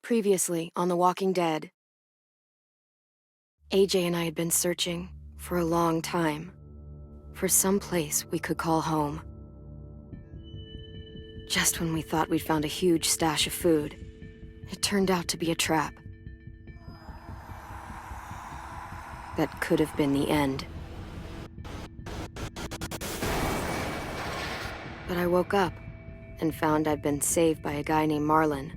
Previously on The Walking Dead, AJ and I had been searching for a long time for some place we could call home. Just when we thought we'd found a huge stash of food, it turned out to be a trap. That could have been the end. But I woke up and found I'd been saved by a guy named Marlon,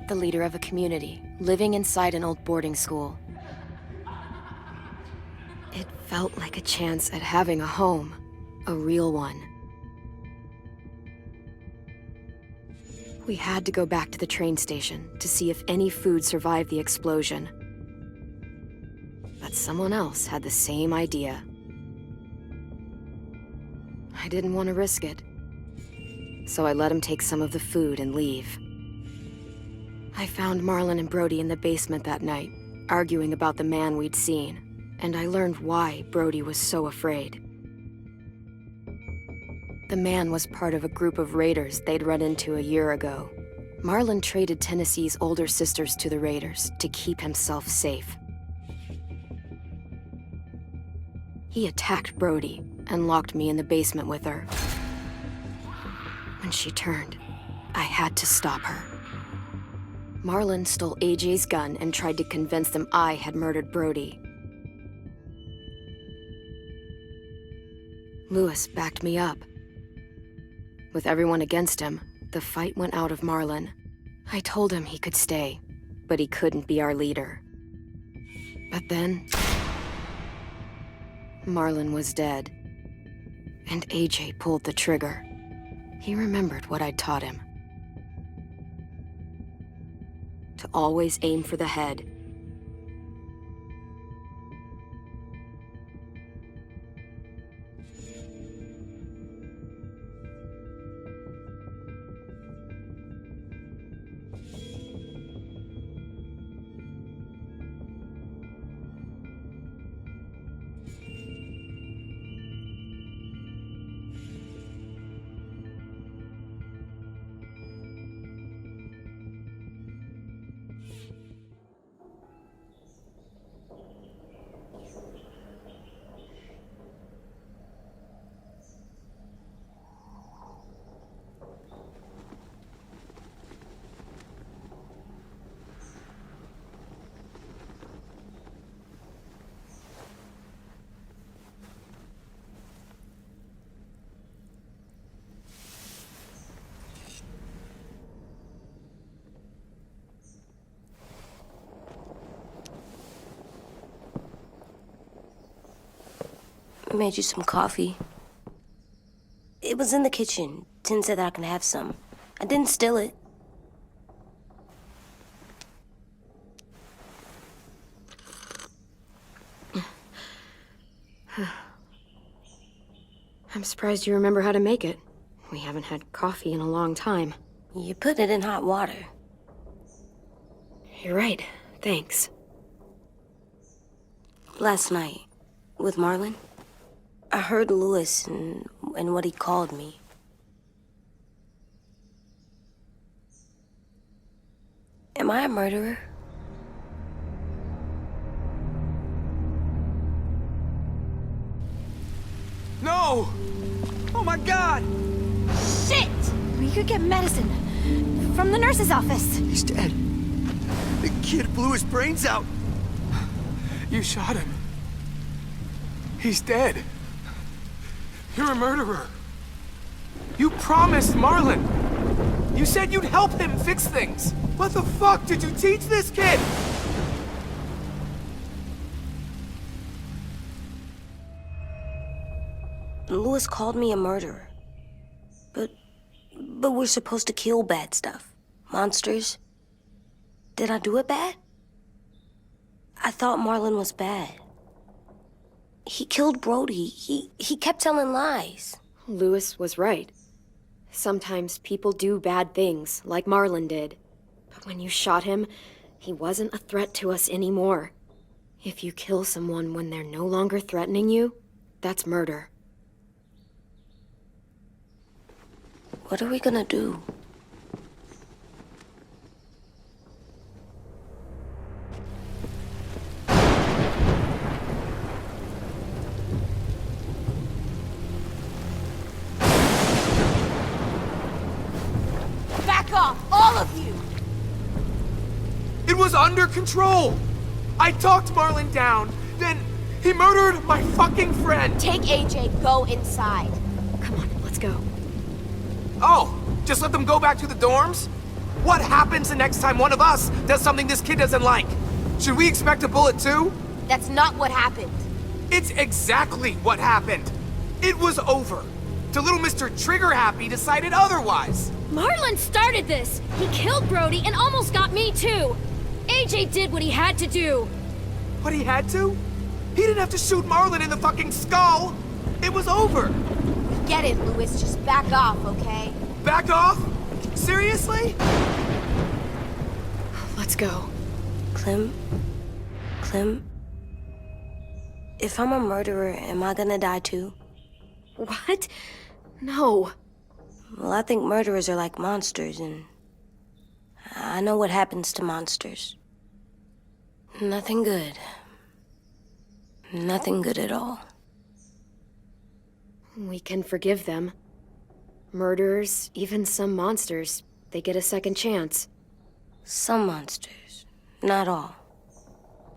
the leader of a community living inside an old boarding school. It felt like a chance at having a home, a real one. We had to go back to the train station to see if any food survived the explosion. But someone else had the same idea. I didn't want to risk it, so I let him take some of the food and leave. I found Marlon and Brody in the basement that night, arguing about the man we'd seen, and I learned why Brody was so afraid. The man was part of a group of raiders they'd run into a year ago. Marlon traded Tennessee's older sisters to the raiders to keep himself safe. He attacked Brody and locked me in the basement with her. When she turned, I had to stop her. Marlon stole AJ's gun and tried to convince them I had murdered Brody. Lewis backed me up. With everyone against him, the fight went out of Marlon. I told him he could stay, but he couldn't be our leader. But then, Marlon was dead, and AJ pulled the trigger. He remembered what I'd taught him. To always aim for the head. I made you some coffee. It was in the kitchen. Tin said that I can have some. I didn't steal it. I'm surprised you remember how to make it. We haven't had coffee in a long time. You put it in hot water. You're right. Thanks. Last night, with Marlon, I heard Lewis and what he called me. Am I a murderer? No! Oh my God! Shit! We could get medicine from the nurse's office. He's dead. The kid blew his brains out. You shot him. He's dead. You're a murderer. You promised Marlon. You said you'd help him fix things. What the fuck did you teach this kid? Lewis called me a murderer. But we're supposed to kill bad stuff. Monsters. Did I do it bad? I thought Marlon was bad. He killed Brody. He kept telling lies. Lewis was right. Sometimes people do bad things, like Marlon did. But when you shot him, he wasn't a threat to us anymore. If you kill someone when they're no longer threatening you, that's murder. What are we gonna do? under control. I talked Marlon down, then he murdered my fucking friend. Take AJ, go inside. Come on, let's go. Oh, just let them go back to the dorms? What happens the next time one of us does something this kid doesn't like? Should we expect a bullet too? That's not what happened. It's exactly what happened. It was over. Till little Mr. Trigger Happy decided otherwise. Marlon started this! He killed Brody and almost got me too! AJ did what he had to do! But he had to? He didn't have to shoot Marlon in the fucking skull! It was over! Get it, Louis. Just back off, okay? Back off? Seriously? Let's go. Clem? If I'm a murderer, am I gonna die too? What? No. Well, I think murderers are like monsters, and I know what happens to monsters. Nothing good. Nothing good at all. We can forgive them. Murderers, even some monsters, they get a second chance. Some monsters, not all.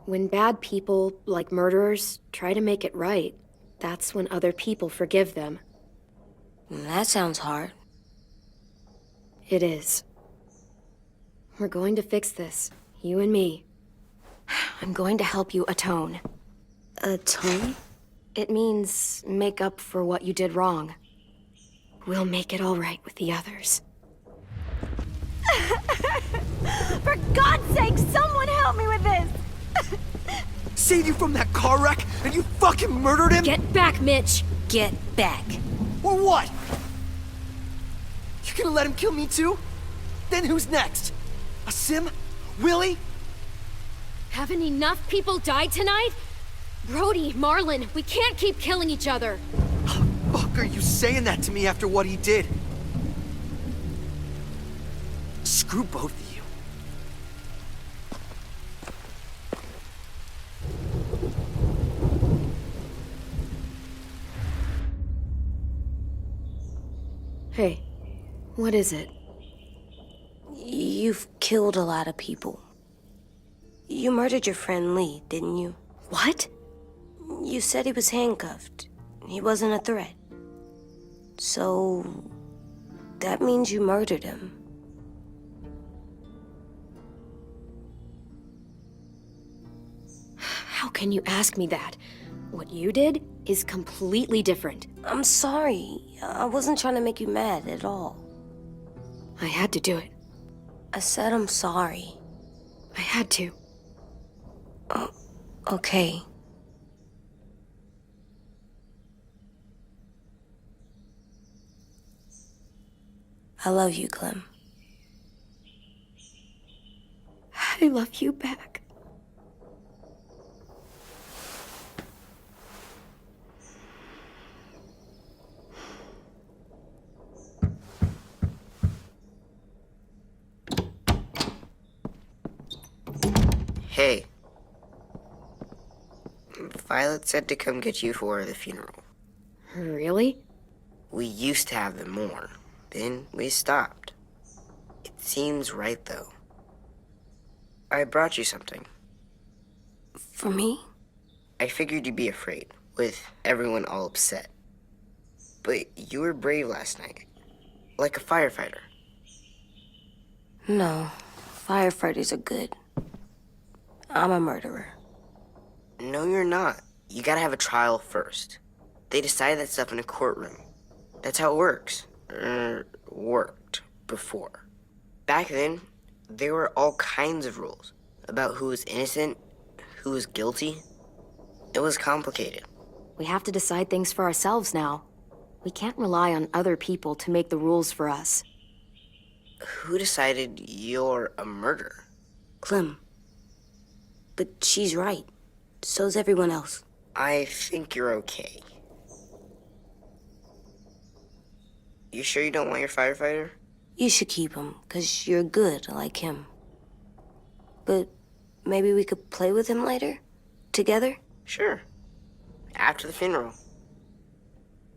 When bad people, like murderers, try to make it right, that's when other people forgive them. That sounds hard. It is. We're going to fix this, you and me. I'm going to help you atone. Atone? It means make up for what you did wrong. We'll make it all right with the others. For God's sake, someone help me with this! Saved you from that car wreck, and you fucking murdered him? Get back, Mitch! Get back. Or what? You gonna let him kill me too? Then who's next? A Sim? Willie? Haven't enough people died tonight? Brody, Marlon, we can't keep killing each other. Fuck are you saying that to me after what he did? Screw both of you. Hey, what is it? You've killed a lot of people. You murdered your friend Lee, didn't you? What? You said he was handcuffed. He wasn't a threat. So, that means you murdered him. How can you ask me that? What you did is completely different. I'm sorry. I wasn't trying to make you mad at all. I had to do it. I said I'm sorry. I had to. Okay. I love you, Clem. I love you back. Hey. Violet said to come get you for the funeral. Really? We used to have them more. Then we stopped. It seems right, though. I brought you something. For me? I figured you'd be afraid, with everyone all upset. But you were brave last night. Like a firefighter. No. Firefighters are good. I'm a murderer. No, you're not. You gotta have a trial first. They decide that stuff in a courtroom. That's how it works. Worked before. Back then, there were all kinds of rules about who was innocent, who was guilty. It was complicated. We have to decide things for ourselves now. We can't rely on other people to make the rules for us. Who decided you're a murderer? Clem. But she's right. So's everyone else. I think you're okay. You sure you don't want your firefighter? You should keep him, 'cause you're good like him. But maybe we could play with him later? Together? Sure. After the funeral.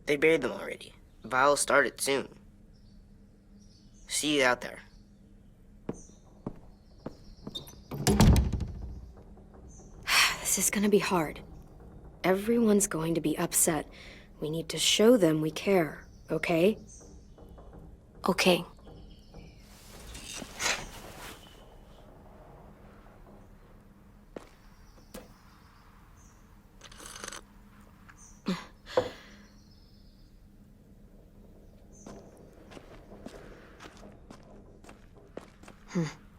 They buried them already. Vile'll start it soon. See you out there. This is gonna be hard. Everyone's going to be upset. We need to show them we care, okay? Okay.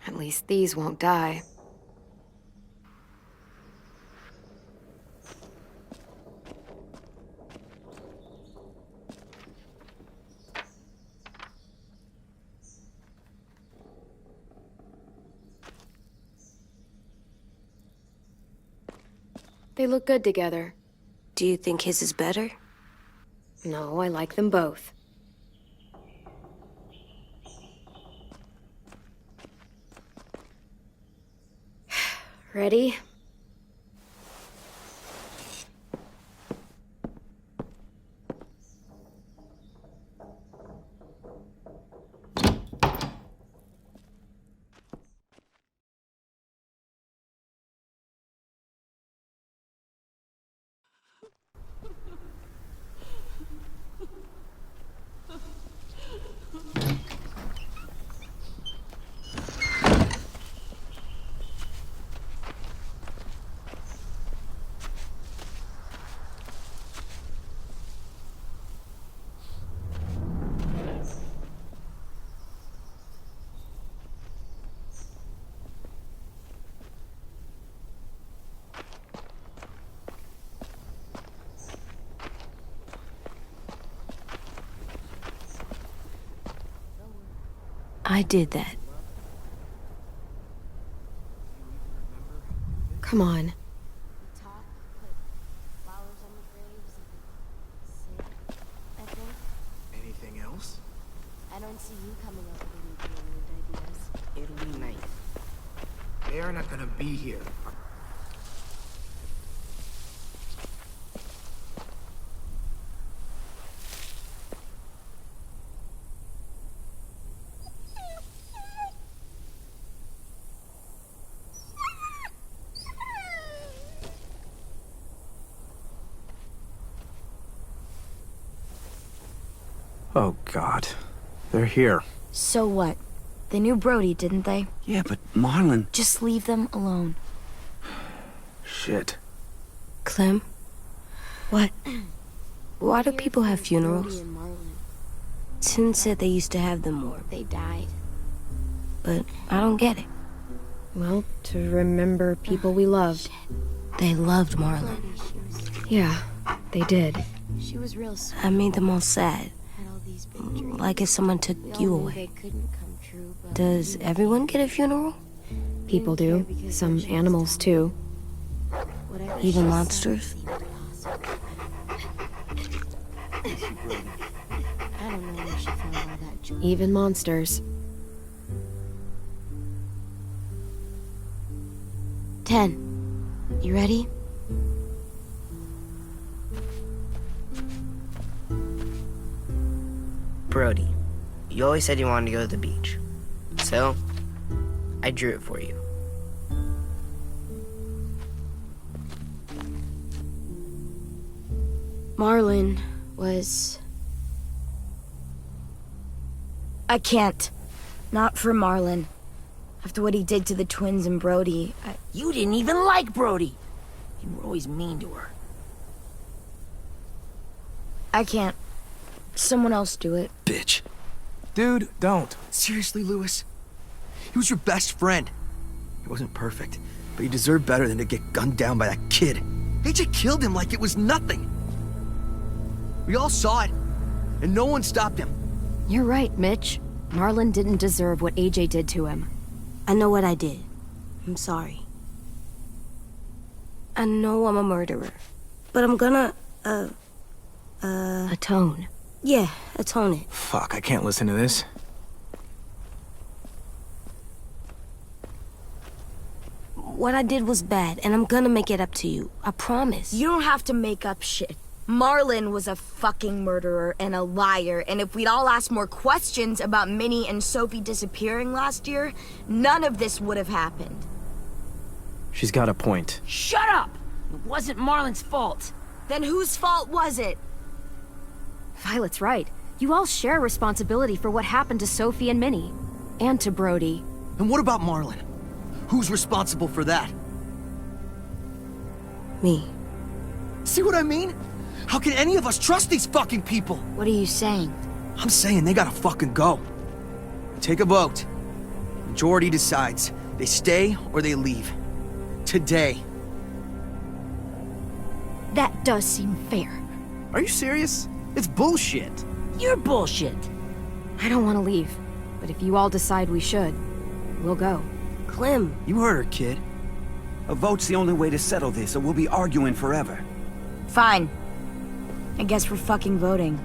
At least these won't die. They look good together. Do you think his is better? No, I like them both. Ready? I did that. Come on. Talk, put flowers on the graves, and sit, I think. Anything else? I don't see you coming up with any brilliant ideas. It'll be nice. They're not gonna be here. Oh, God. They're here. So what? They knew Brody, didn't they? Yeah, but Marlon... Just leave them alone. Shit. Clem? What? Why do people have Brody funerals? and Marlon, Tin said they used to have them more, they died. but I don't get it. Well, to remember people we loved. They loved Marlon. Yeah, they did. She was real sweet. I made them all sad, Had all these big dreams. like if someone took We all you knew away. they couldn't come true, but Does everyone get a funeral? People do. Some animals, too. whatever Even she monsters? said seemed possible. I don't know where she found all that joy. Even monsters. 10. You ready? Brody, you always said you wanted to go to the beach. So, I drew it for you. Marlon was... I can't. Not for Marlon. After what he did to the twins and Brody, You didn't even like Brody. You were always mean to her. I can't. Someone else do it. Bitch. Dude, don't. Seriously, Lewis? He was your best friend. He wasn't perfect, but he deserved better than to get gunned down by that kid. AJ killed him like it was nothing. We all saw it, and no one stopped him. You're right, Mitch. Marlon didn't deserve what AJ did to him. I know what I did. I'm sorry. I know I'm a murderer, but I'm gonna, Atone. yeah, atone it. Fuck, I can't listen to this. What I did was bad, and I'm gonna make it up to you. I promise. You don't have to make up shit. Marlon was a fucking murderer and a liar, and if we'd all asked more questions about Minnie and Sophie disappearing last year, none of this would have happened. She's got a point. Shut up! It wasn't Marlon's fault. Then whose fault was it? Violet's right. You all share responsibility for what happened to Sophie and Minnie. And to Brody. And what about Marlon? Who's responsible for that? Me. See what I mean? How can any of us trust these fucking people? What are you saying? I'm saying they gotta fucking go. Take a vote. Majority decides. They stay or they leave. Today. That does seem fair. Are you serious? It's bullshit. You're bullshit. I don't want to leave, but if you all decide we should, we'll go. Clem. You heard her, kid. A vote's the only way to settle this, or we'll be arguing forever. Fine. I guess we're fucking voting.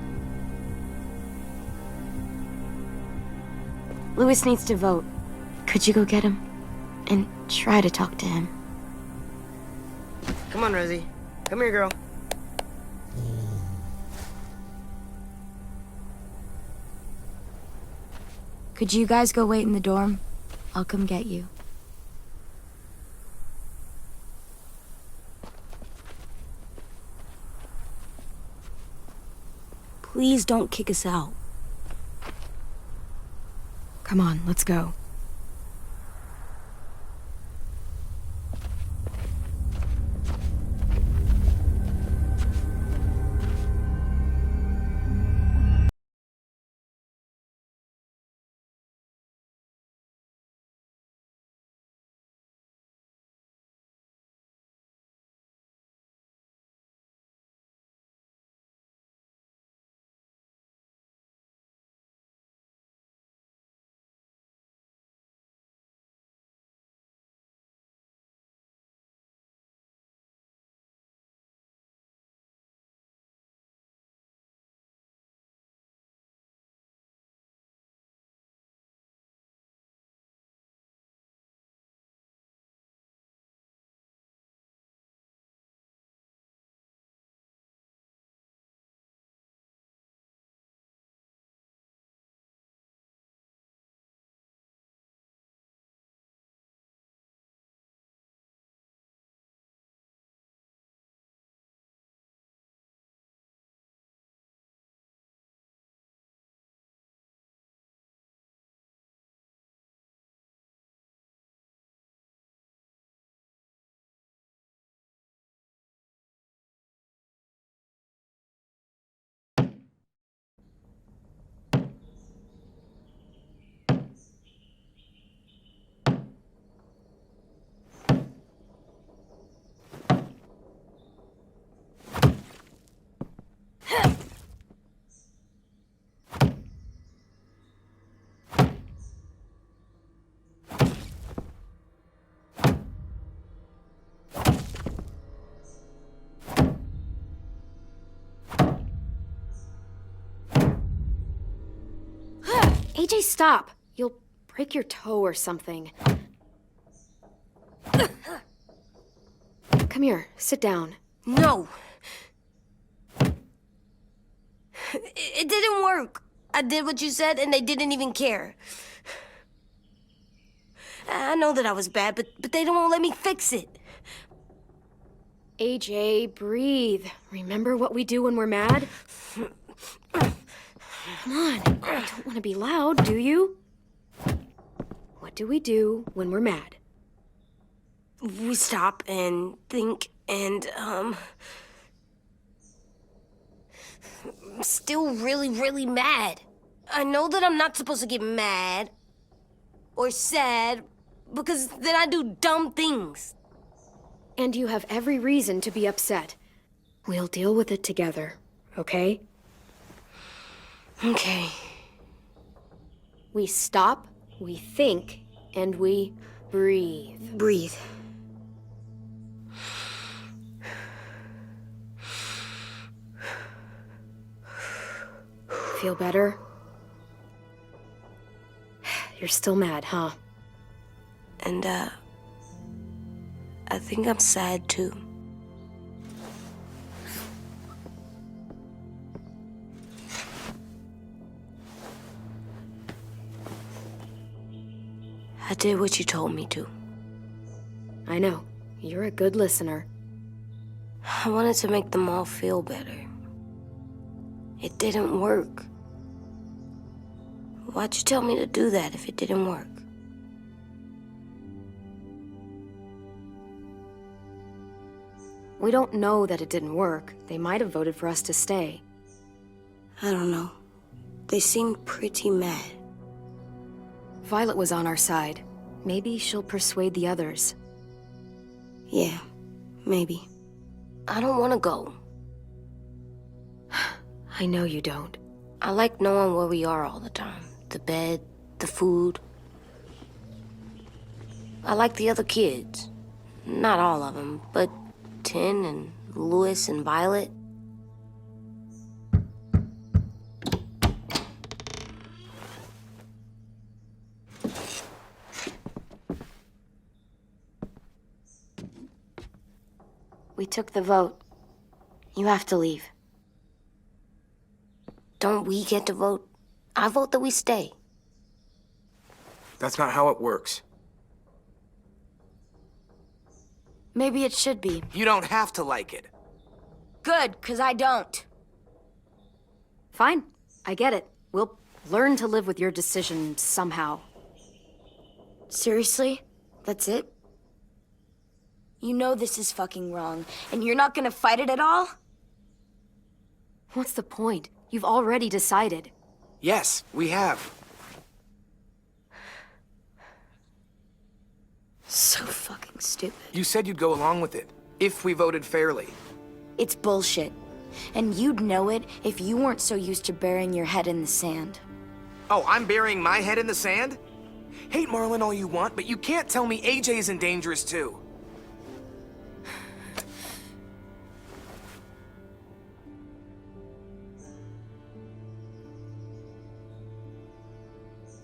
Louis needs to vote. Could you go get him? And try to talk to him. Come on, Rosie. Come here, girl. Could you guys go wait in the dorm? I'll come get you. Please don't kick us out. Come on, let's go. AJ, stop! You'll break your toe or something. Come here, sit down. No. It didn't work. I did what you said and they didn't even care. I know that I was bad, but they don't let me fix it. AJ, breathe. Remember what we do when we're mad? Come on, you don't want to be loud, do you? What do we do when we're mad? We stop and think and, I'm still really, really mad. I know that I'm not supposed to get mad or sad because then I do dumb things. And you have every reason to be upset. We'll deal with it together, okay? Okay. We stop, we think, and we breathe. Breathe. Feel better? You're still mad, huh? And, I think I'm sad too. I did what you told me to. I know. You're a good listener. I wanted to make them all feel better. It didn't work. Why'd you tell me to do that if it didn't work? We don't know that it didn't work. They might have voted for us to stay. I don't know. They seemed pretty mad. Violet was on our side. Maybe she'll persuade the others. Yeah, maybe. I don't want to go. I know you don't. I like knowing where we are all the time. The bed, the food. I like the other kids. Not all of them, but Tin and Louis and Violet. We took the vote. You have to leave. Don't we get to vote? I vote that we stay. That's not how it works. Maybe it should be. You don't have to like it. Good, 'cause I don't. Fine. I get it. We'll learn to live with your decision somehow. Seriously? That's it? You know this is fucking wrong, and you're not gonna fight it at all? What's the point? You've already decided. Yes, we have. So fucking stupid. You said you'd go along with it, if we voted fairly. It's bullshit. And you'd know it if you weren't so used to burying your head in the sand. Oh, I'm burying my head in the sand? Hate Marlin all you want, but you can't tell me AJ isn't dangerous too.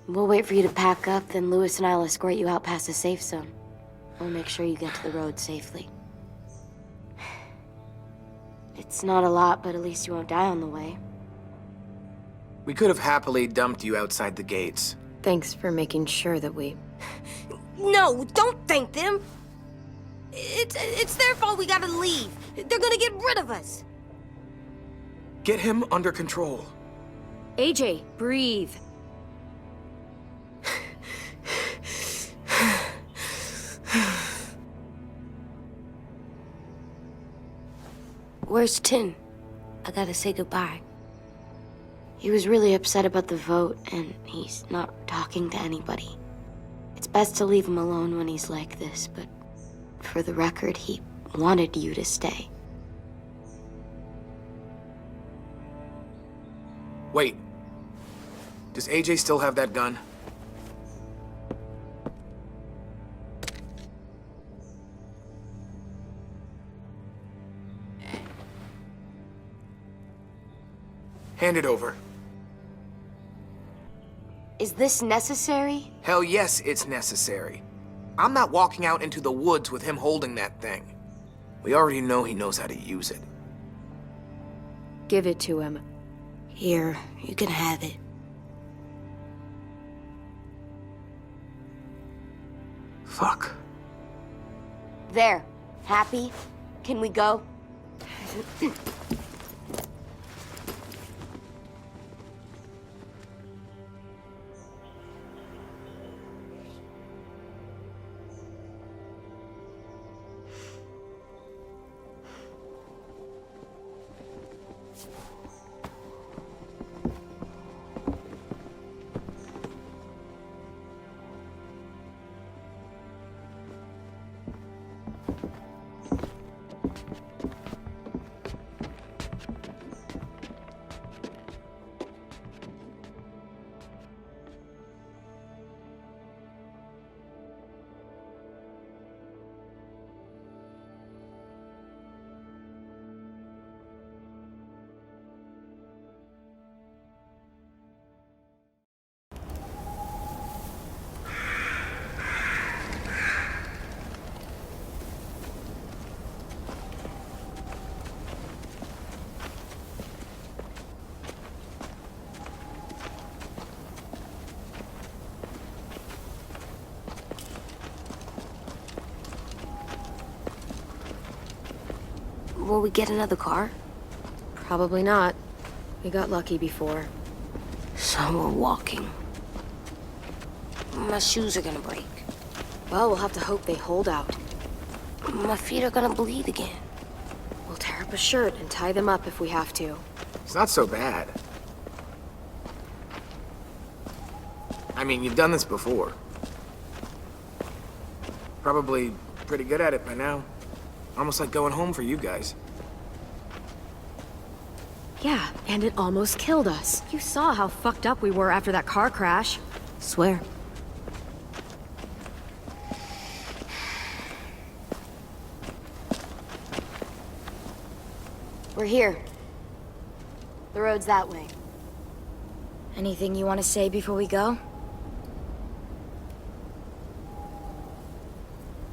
We'll wait for you to pack up, then Louis and I'll escort you out past the safe zone. We'll make sure you get to the road safely. It's not a lot, but at least you won't die on the way. We could have happily dumped you outside the gates. Thanks for making sure that we... No, don't thank them! It's their fault we gotta leave. They're gonna get rid of us. Get him under control. AJ, breathe. Where's Tin? I gotta say goodbye. He was really upset about the vote, and he's not talking to anybody. It's best to leave him alone when he's like this, but for the record, he wanted you to stay. Wait. Does AJ still have that gun? Hand it over. Is this necessary? Hell yes, it's necessary. I'm not walking out into the woods with him holding that thing. We already know he knows how to use it. Give it to him. Here, you can have it. Fuck. There. Happy? Can we go? Will we get another car? Probably not. We got lucky before. So we're walking. My shoes are gonna break. Well, we'll have to hope they hold out. My feet are gonna bleed again. We'll tear up a shirt and tie them up if we have to. It's not so bad. I mean, you've done this before. Probably pretty good at it by now. Almost like going home for you guys. Yeah, and it almost killed us. You saw how fucked up we were after that car crash. Swear. We're here. The road's that way. Anything you want to say before we go?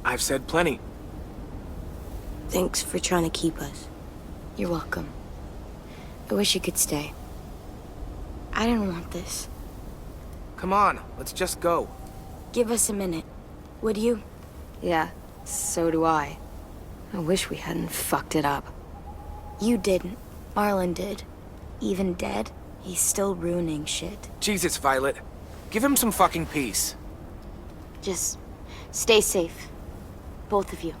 I've said plenty. Thanks for trying to keep us. You're welcome. I wish you could stay. I didn't want this. Come on, let's just go. Give us a minute, would you? Yeah, so do I. I wish we hadn't fucked it up. You didn't. Marlon did. Even dead, he's still ruining shit. Jesus, Violet. Give him some fucking peace. Just stay safe. Both of you.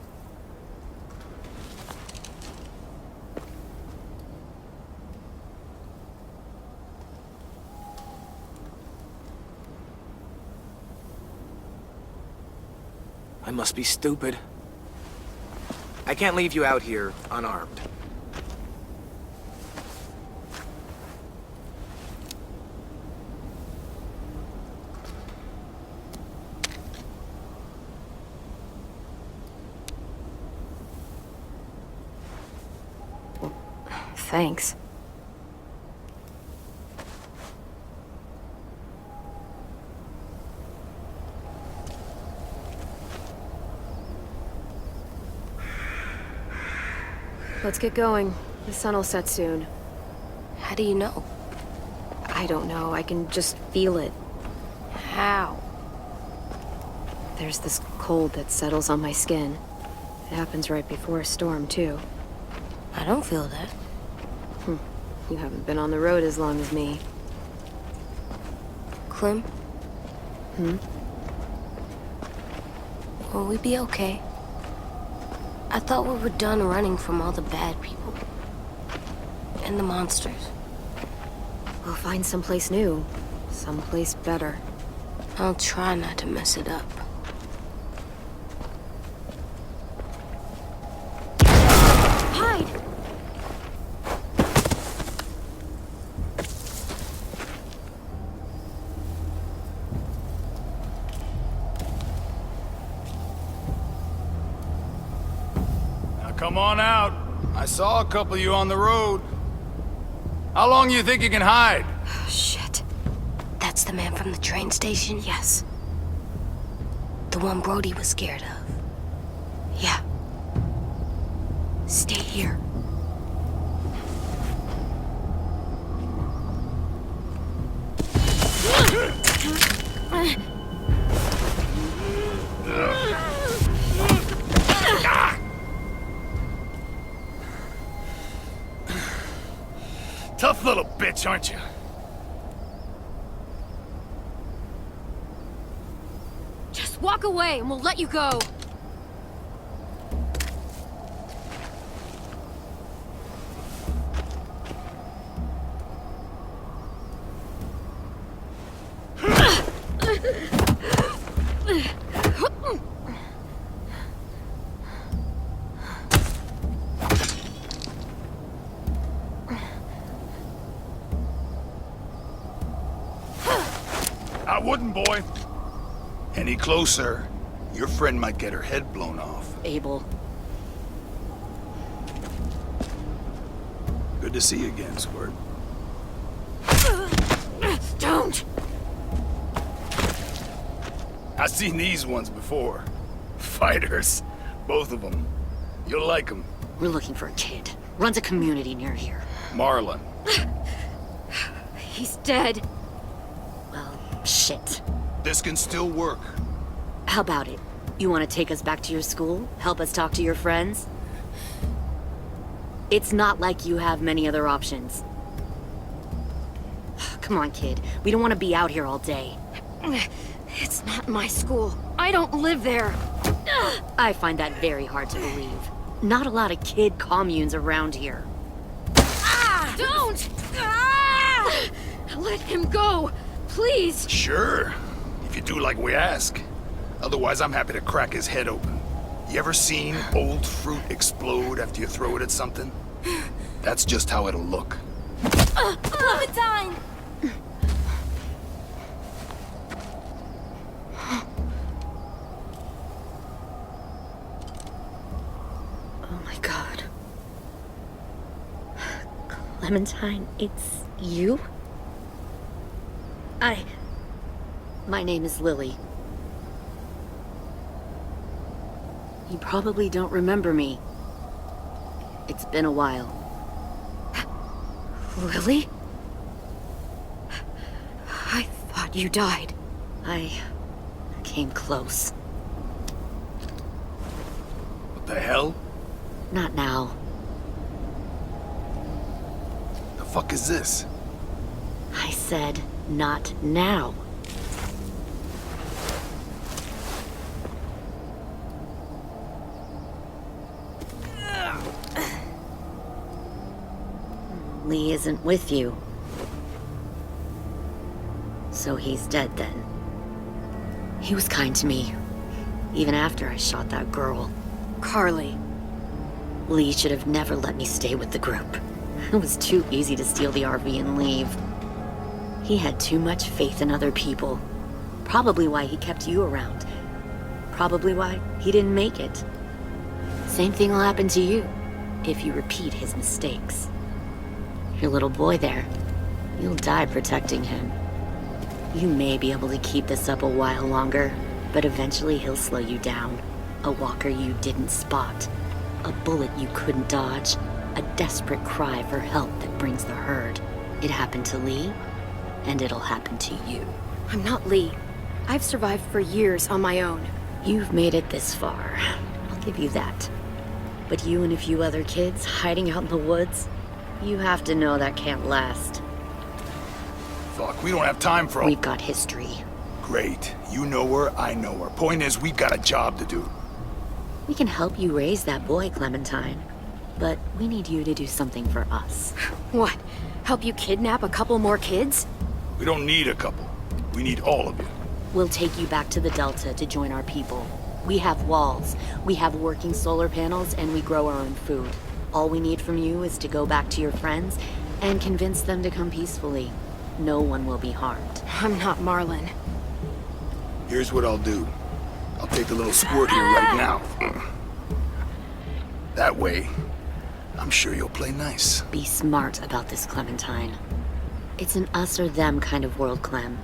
I must be stupid. I can't leave you out here unarmed. Thanks. Let's get going. The sun will set soon. How do you know? I don't know. I can just feel it. How? There's this cold that settles on my skin. It happens right before a storm, too. I don't feel that. You haven't been on the road as long as me. Clem? Will we be okay? I thought we were done running from all the bad people. And the monsters. We'll find someplace new. Someplace better. I'll try not to mess it up. Hide! Come on out. I saw a couple of you on the road. How long you think you can hide? Shit. That's the man from the train station? Yes. The one Brody was scared of. Yeah. Stay here. Tough little bitch, aren't you? Just walk away and we'll let you go. I wouldn't, boy. Any closer, your friend might get her head blown off. Abel. Good to see you again, Squirt. Don't! I've seen these ones before. Fighters. Both of them. You'll like them. We're looking for a kid. Runs a community near here. Marlon. He's dead. Well, shit. This can still work. How about it? You want to take us back to your school? Help us talk to your friends? It's not like you have many other options. Come on, kid. We don't want to be out here all day. It's not my school. I don't live there. I find that very hard to believe. Not a lot of kid communes around here. Don't! Let him go, please. Sure, if you do like we ask. Otherwise, I'm happy to crack his head open. You ever seen old fruit explode after you throw it at something? That's just how it'll look. Clementine! Oh my god. Clementine, it's you? My name is Lily. You probably don't remember me. It's been a while. Lily? I thought you died. I came close. What the hell? Not now. The fuck is this? I said, not now. Lee isn't with you. So he's dead then. He was kind to me, even after I shot that girl. Carly. Lee should have never let me stay with the group. It was too easy to steal the RV and leave. He had too much faith in other people. Probably why he kept you around. Probably why he didn't make it. Same thing will happen to you, if you repeat his mistakes. Your little boy there, you'll die protecting him. You may be able to keep this up a while longer, but eventually he'll slow you down. A walker you didn't spot. A bullet you couldn't dodge. A desperate cry for help that brings the herd. It happened to Lee, and it'll happen to you. I'm not Lee. I've survived for years on my own. You've made it this far. I'll give you that. But you and a few other kids hiding out in the woods, you have to know that can't last. Fuck, we don't have time for all... We've got history. Great. You know her, I know her. Point is, we've got a job to do. We can help you raise that boy, Clementine. But we need you to do something for us. What? Help you kidnap a couple more kids? We don't need a couple. We need all of you. We'll take you back to the Delta to join our people. We have walls, we have working solar panels, and we grow our own food. All we need from you is to go back to your friends and convince them to come peacefully. No one will be harmed. I'm not Marlin. Here's what I'll do. I'll take the little squirt here right now. That way, I'm sure you'll play nice. Be smart about this, Clementine. It's an us or them kind of world, Clem.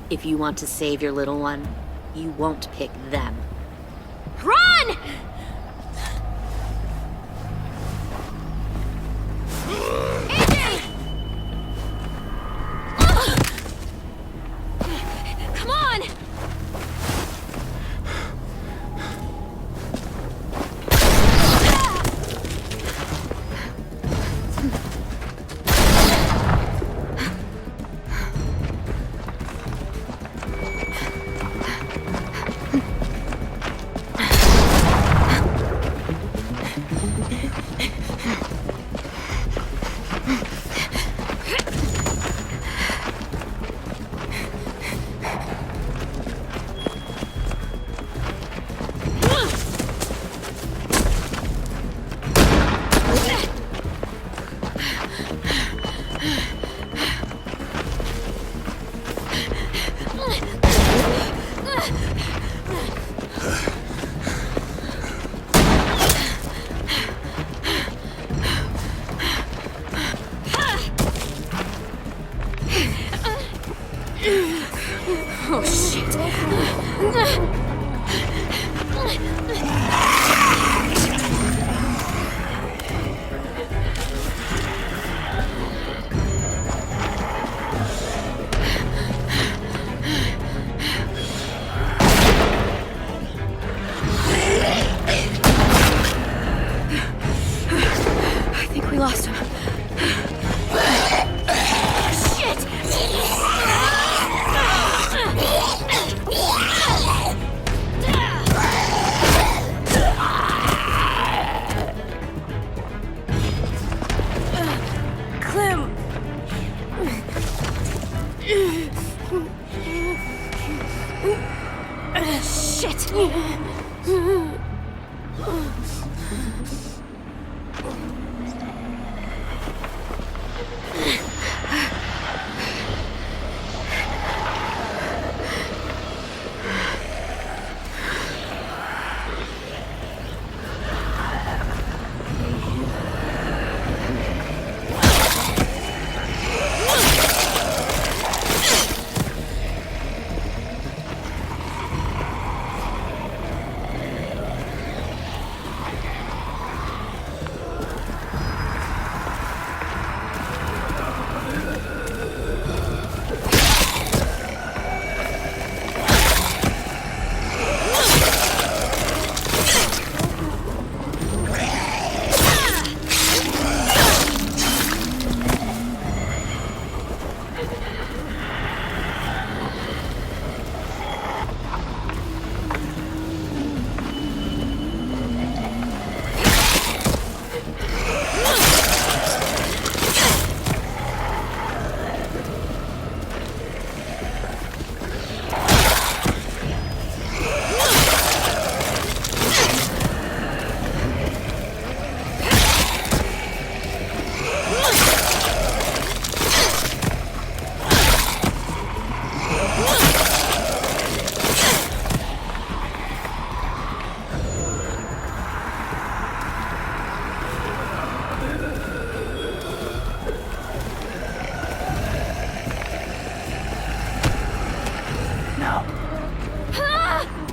If you want to save your little one, you won't pick them. Run! Come on!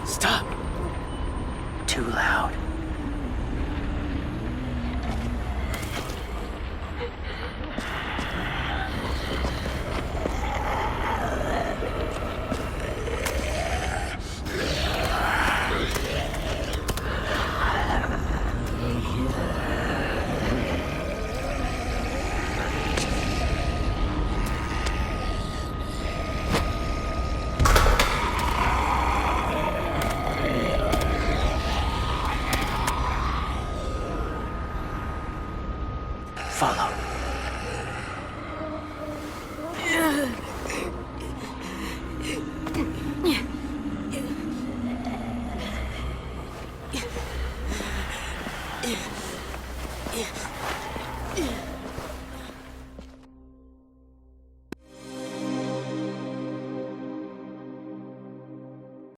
Stop. Too loud. Follow. Yeah.